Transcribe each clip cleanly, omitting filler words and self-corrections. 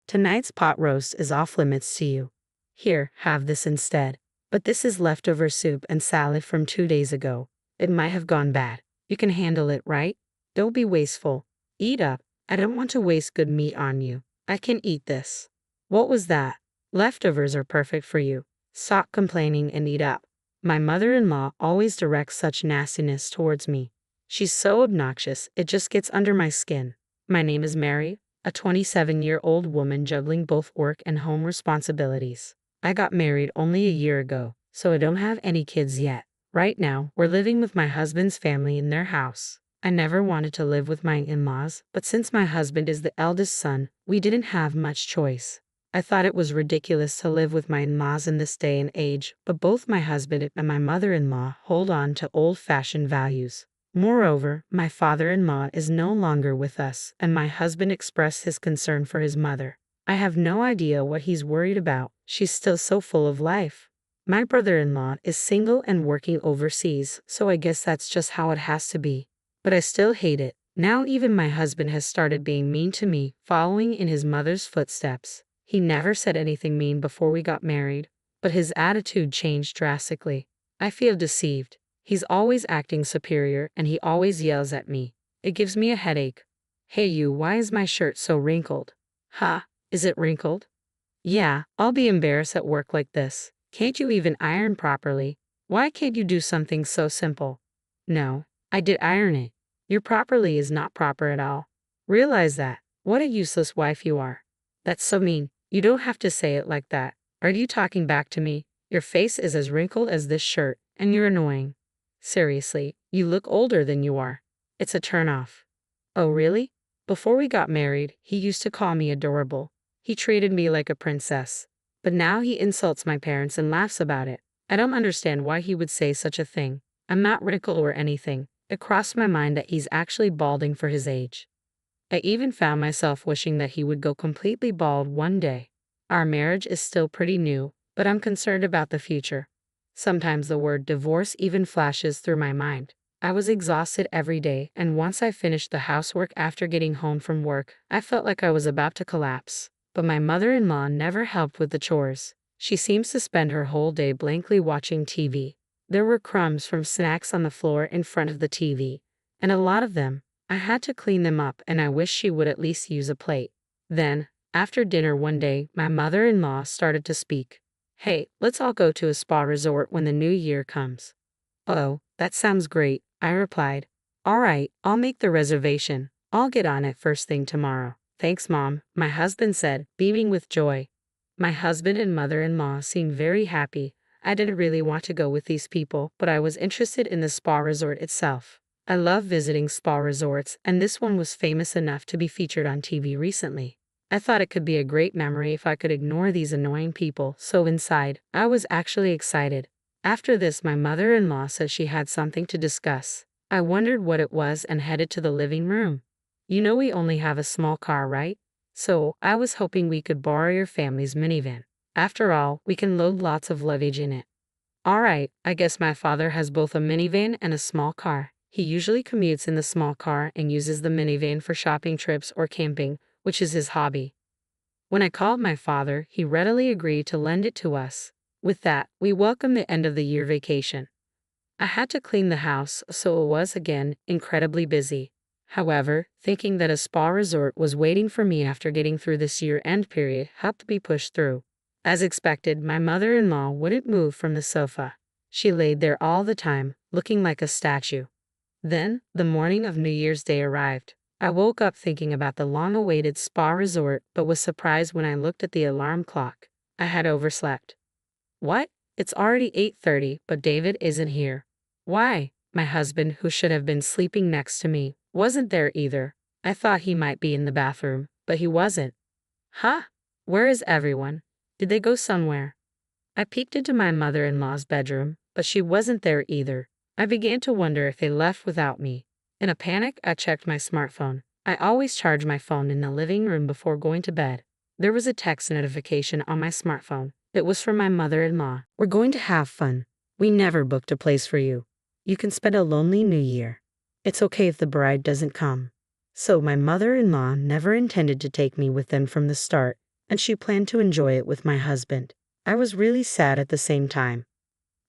Tonight's pot roast is off limits to you. Here, have this instead. But this is leftover soup and salad from 2 days ago. It might have gone bad. You can handle it, right? Don't be wasteful. Eat up. I don't want to waste good meat on you. I can eat this. What was that? Leftovers are perfect for you. Stop complaining and eat up. My mother-in-law always directs such nastiness towards me. She's so obnoxious, it just gets under my skin. My name is Mary, a 27-year-old woman juggling both work and home responsibilities. I got married only a year ago, so I don't have any kids yet. Right now, we're living with my husband's family in their house. I never wanted to live with my in-laws, but since my husband is the eldest son, we didn't have much choice. I thought it was ridiculous to live with my in-laws in this day and age, but both my husband and my mother-in-law hold on to old-fashioned values. Moreover, my father-in-law is no longer with us, and my husband expressed his concern for his mother. I have no idea what he's worried about. She's still so full of life. My brother-in-law is single and working overseas, so I guess that's just how it has to be. But I still hate it. Now even my husband has started being mean to me, following in his mother's footsteps. He never said anything mean before we got married, but his attitude changed drastically. I feel deceived. He's always acting superior and he always yells at me. It gives me a headache. Hey you, why is my shirt so wrinkled? Huh? Is it wrinkled? Yeah, I'll be embarrassed at work like this. Can't you even iron properly? Why can't you do something so simple? No, I did iron it. Your properly is not proper at all. Realize that. What a useless wife you are. That's so mean. You don't have to say it like that. Are you talking back to me? Your face is as wrinkled as this shirt, and you're annoying. Seriously, you look older than you are. It's a turnoff. Oh really? Before we got married, he used to call me adorable. He treated me like a princess. But now he insults my parents and laughs about it. I don't understand why he would say such a thing. I'm not wrinkled or anything. It crossed my mind that he's actually balding for his age. I even found myself wishing that he would go completely bald one day. Our marriage is still pretty new, but I'm concerned about the future. Sometimes the word divorce even flashes through my mind. I was exhausted every day, and once I finished the housework after getting home from work, I felt like I was about to collapse. But my mother-in-law never helped with the chores. She seems to spend her whole day blankly watching TV. There were crumbs from snacks on the floor in front of the TV, and a lot of them. I had to clean them up, and I wish she would at least use a plate. Then, after dinner one day, my mother-in-law started to speak. Hey, let's all go to a spa resort when the new year comes. Oh, that sounds great, I replied. All right, I'll make the reservation. I'll get on it first thing tomorrow. Thanks, Mom, my husband said, beaming with joy. My husband and mother-in-law seemed very happy. I didn't really want to go with these people, but I was interested in the spa resort itself. I love visiting spa resorts, and this one was famous enough to be featured on TV recently. I thought it could be a great memory if I could ignore these annoying people, so inside, I was actually excited. After this, my mother-in-law said she had something to discuss. I wondered what it was and headed to the living room. You know we only have a small car, right? So, I was hoping we could borrow your family's minivan. After all, we can load lots of luggage in it. All right, I guess my father has both a minivan and a small car. He usually commutes in the small car and uses the minivan for shopping trips or camping, which is his hobby. When I called my father, he readily agreed to lend it to us. With that, we welcomed the end of the year vacation. I had to clean the house, so it was again incredibly busy. However, thinking that a spa resort was waiting for me after getting through this year-end period helped me push through. As expected, my mother-in-law wouldn't move from the sofa. She laid there all the time, looking like a statue. Then, the morning of New Year's Day arrived. I woke up thinking about the long-awaited spa resort, but was surprised when I looked at the alarm clock. I had overslept. What? It's already 8:30, but David isn't here. Why? My husband, who should have been sleeping next to me, wasn't there either. I thought he might be in the bathroom, but he wasn't. Huh? Where is everyone? Did they go somewhere? I peeked into my mother-in-law's bedroom, but she wasn't there either. I began to wonder if they left without me. In a panic, I checked my smartphone. I always charge my phone in the living room before going to bed. There was a text notification on my smartphone. It was from my mother-in-law. We're going to have fun. We never booked a place for you. You can spend a lonely New Year. It's okay if the bride doesn't come. So my mother-in-law never intended to take me with them from the start. and she planned to enjoy it with my husband. I was really sad at the same time.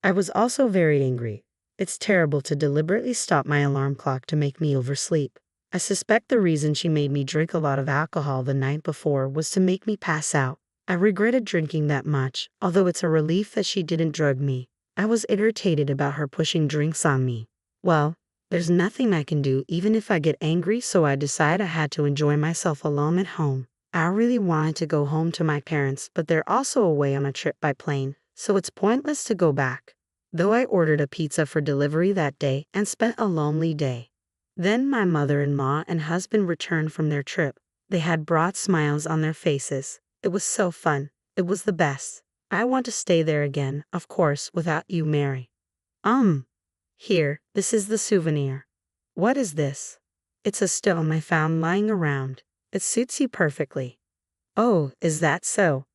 I was also very angry. It's terrible to deliberately stop my alarm clock to make me oversleep. I suspect the reason she made me drink a lot of alcohol the night before was to make me pass out. I regretted drinking that much, although it's a relief that she didn't drug me. I was irritated about her pushing drinks on me. Well, there's nothing I can do even if I get angry, so I decided I had to enjoy myself alone at home. I really wanted to go home to my parents, but they're also away on a trip by plane, so it's pointless to go back. Though I ordered a pizza for delivery that day and spent a lonely day. Then my mother-in-law and husband returned from their trip. They had brought smiles on their faces. It was so fun. It was the best. I want to stay there again, of course, without you, Mary. Here, this is the souvenir. What is this? It's a stone I found lying around. It suits you perfectly. Oh, is that so?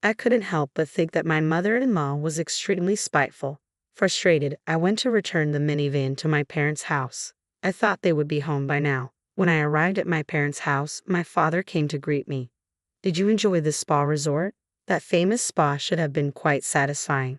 I couldn't help but think that my mother-in-law was extremely spiteful. Frustrated, I went to return the minivan to my parents' house. I thought they would be home by now. When I arrived at my parents' house, my father came to greet me. Did you enjoy the spa resort? That famous spa should have been quite satisfying.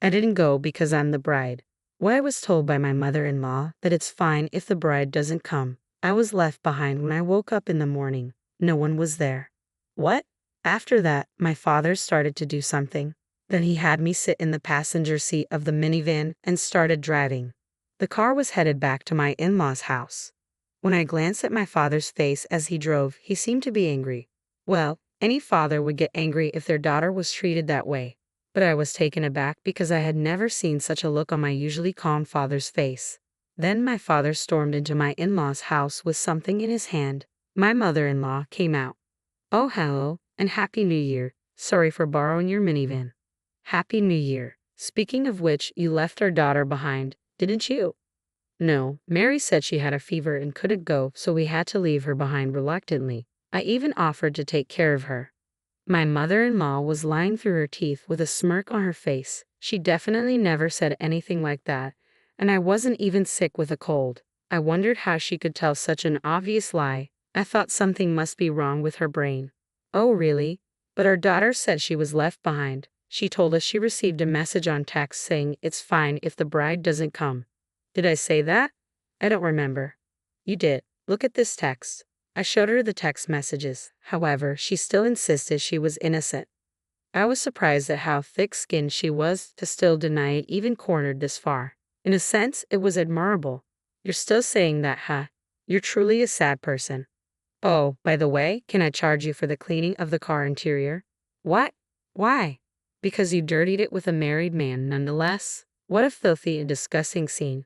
I didn't go because I'm the bride. Well, I was told by my mother-in-law that it's fine if the bride doesn't come. I was left behind when I woke up in the morning. No one was there. What? After that, my father started to do something. Then he had me sit in the passenger seat of the minivan and started driving. The car was headed back to my in-laws' house. When I glanced at my father's face as he drove, he seemed to be angry. Well, any father would get angry if their daughter was treated that way. But I was taken aback because I had never seen such a look on my usually calm father's face. Then my father stormed into my in-laws' house with something in his hand. My mother-in-law came out. Oh, hello, and Happy New Year. Sorry for borrowing your minivan. Happy New Year. Speaking of which, you left our daughter behind, didn't you? No, Mary said she had a fever and couldn't go, so we had to leave her behind reluctantly. I even offered to take care of her. My mother-in-law was lying through her teeth with a smirk on her face. She definitely never said anything like that, and I wasn't even sick with a cold. I wondered how she could tell such an obvious lie. I thought something must be wrong with her brain. Oh, really? But our daughter said she was left behind. She told us she received a message on text saying it's fine if the bride doesn't come. Did I say that? I don't remember. You did. Look at this text. I showed her the text messages. However, she still insisted she was innocent. I was surprised at how thick-skinned she was to still deny it even cornered this far. In a sense, it was admirable. You're still saying that, huh? You're truly a sad person. Oh, by the way, can I charge you for the cleaning of the car interior? What? Why? Because you dirtied it with a married man nonetheless? What a filthy and disgusting scene.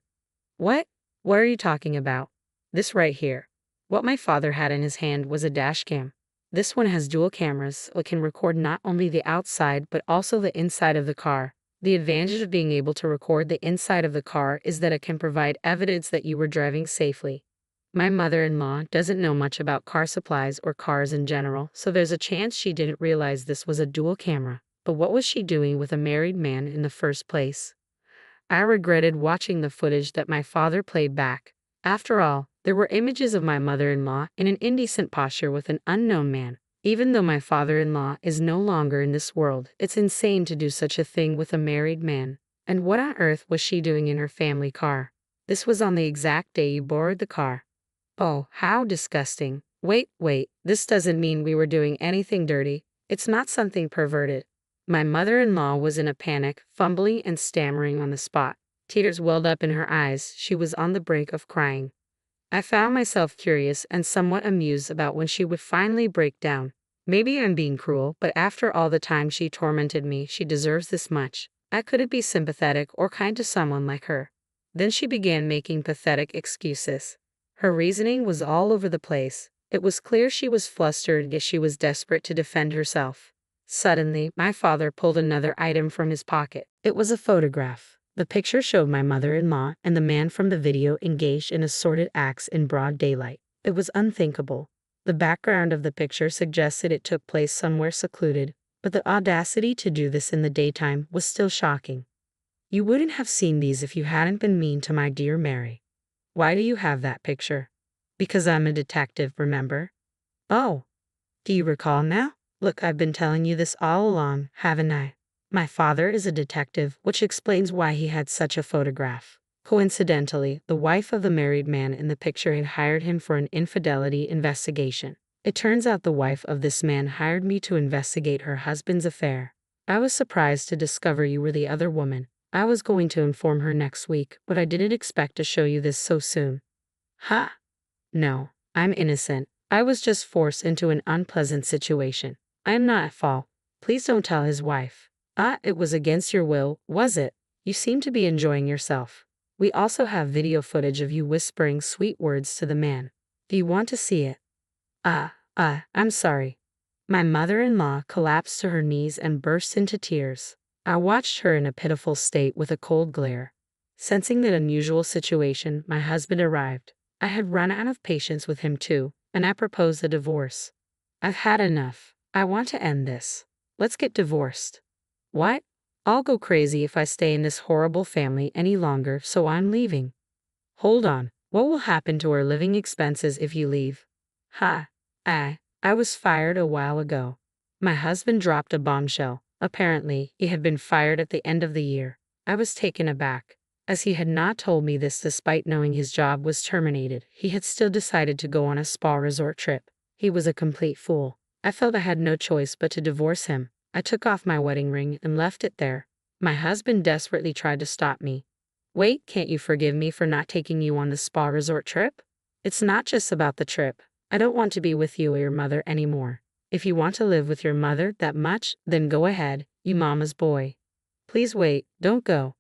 What? What are you talking about? This right here. What my father had in his hand was a dashcam. This one has dual cameras, so it can record not only the outside but also the inside of the car. The advantage of being able to record the inside of the car is that it can provide evidence that you were driving safely. My mother-in-law doesn't know much about car supplies or cars in general, so there's a chance she didn't realize this was a dual camera. But what was she doing with a married man in the first place? I regretted watching the footage that my father played back. After all, there were images of my mother-in-law in an indecent posture with an unknown man. Even though my father-in-law is no longer in this world, it's insane to do such a thing with a married man. And what on earth was she doing in her family car? This was on the exact day you borrowed the car. Oh, how disgusting. Wait, this doesn't mean we were doing anything dirty. It's not something perverted. My mother-in-law was in a panic, fumbling and stammering on the spot. Tears welled up in her eyes. She was on the brink of crying. I found myself curious and somewhat amused about when she would finally break down. Maybe I'm being cruel, but after all the time she tormented me, she deserves this much. I couldn't be sympathetic or kind to someone like her. Then she began making pathetic excuses. Her reasoning was all over the place. It was clear she was flustered, yet she was desperate to defend herself. Suddenly, my father pulled another item from his pocket. It was a photograph. The picture showed my mother-in-law and the man from the video engaged in assorted acts in broad daylight. It was unthinkable. The background of the picture suggested it took place somewhere secluded, but the audacity to do this in the daytime was still shocking. You wouldn't have seen these if you hadn't been mean to my dear Mary. Why do you have that picture? Because I'm a detective, remember? Oh, do you recall now? Look, I've been telling you this all along, haven't I? My father is a detective, which explains why he had such a photograph. Coincidentally, the wife of the married man in the picture had hired him for an infidelity investigation. It turns out the wife of this man hired me to investigate her husband's affair. I was surprised to discover you were the other woman. I was going to inform her next week, but I didn't expect to show you this so soon. Ha! No, I'm innocent. I was just forced into an unpleasant situation. I am not at fault. Please don't tell his wife. Ah, it was against your will, was it? You seem to be enjoying yourself. We also have video footage of you whispering sweet words to the man. Do you want to see it? I'm sorry. My mother-in-law collapsed to her knees and burst into tears. I watched her in a pitiful state with a cold glare. Sensing the unusual situation, my husband arrived. I had run out of patience with him too, and I proposed a divorce. I've had enough. I want to end this. Let's get divorced. What? I'll go crazy if I stay in this horrible family any longer, so I'm leaving. Hold on. What will happen to our living expenses if you leave? I was fired a while ago. My husband dropped a bombshell. Apparently, he had been fired at the end of the year. I was taken aback. As he had not told me this despite knowing his job was terminated, he had still decided to go on a spa resort trip. He was a complete fool. I felt I had no choice but to divorce him. I took off my wedding ring and left it there. My husband desperately tried to stop me. Wait, can't you forgive me for not taking you on the spa resort trip? It's not just about the trip. I don't want to be with you or your mother anymore. If you want to live with your mother that much, then go ahead, you mama's boy. Please wait, don't go.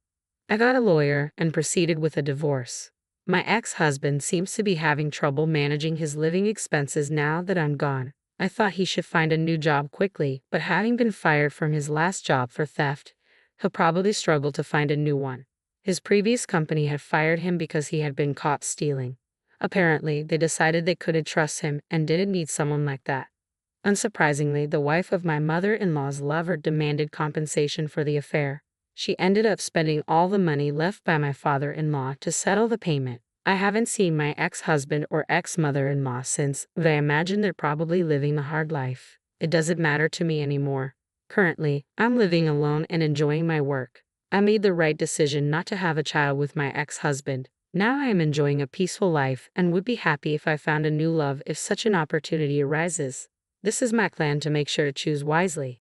I got a lawyer and proceeded with a divorce. My ex-husband seems to be having trouble managing his living expenses now that I'm gone. I thought he should find a new job quickly, but having been fired from his last job for theft, he'll probably struggle to find a new one. His previous company had fired him because he had been caught stealing. Apparently, they decided they couldn't trust him and didn't need someone like that. Unsurprisingly, the wife of my mother-in-law's lover demanded compensation for the affair. She ended up spending all the money left by my father-in-law to settle the payment. I haven't seen my ex-husband or ex-mother-in-law since, but I imagine they're probably living a hard life. It doesn't matter to me anymore. Currently, I'm living alone and enjoying my work. I made the right decision not to have a child with my ex-husband. Now I am enjoying a peaceful life and would be happy if I found a new love if such an opportunity arises. This is my plan to make sure to choose wisely.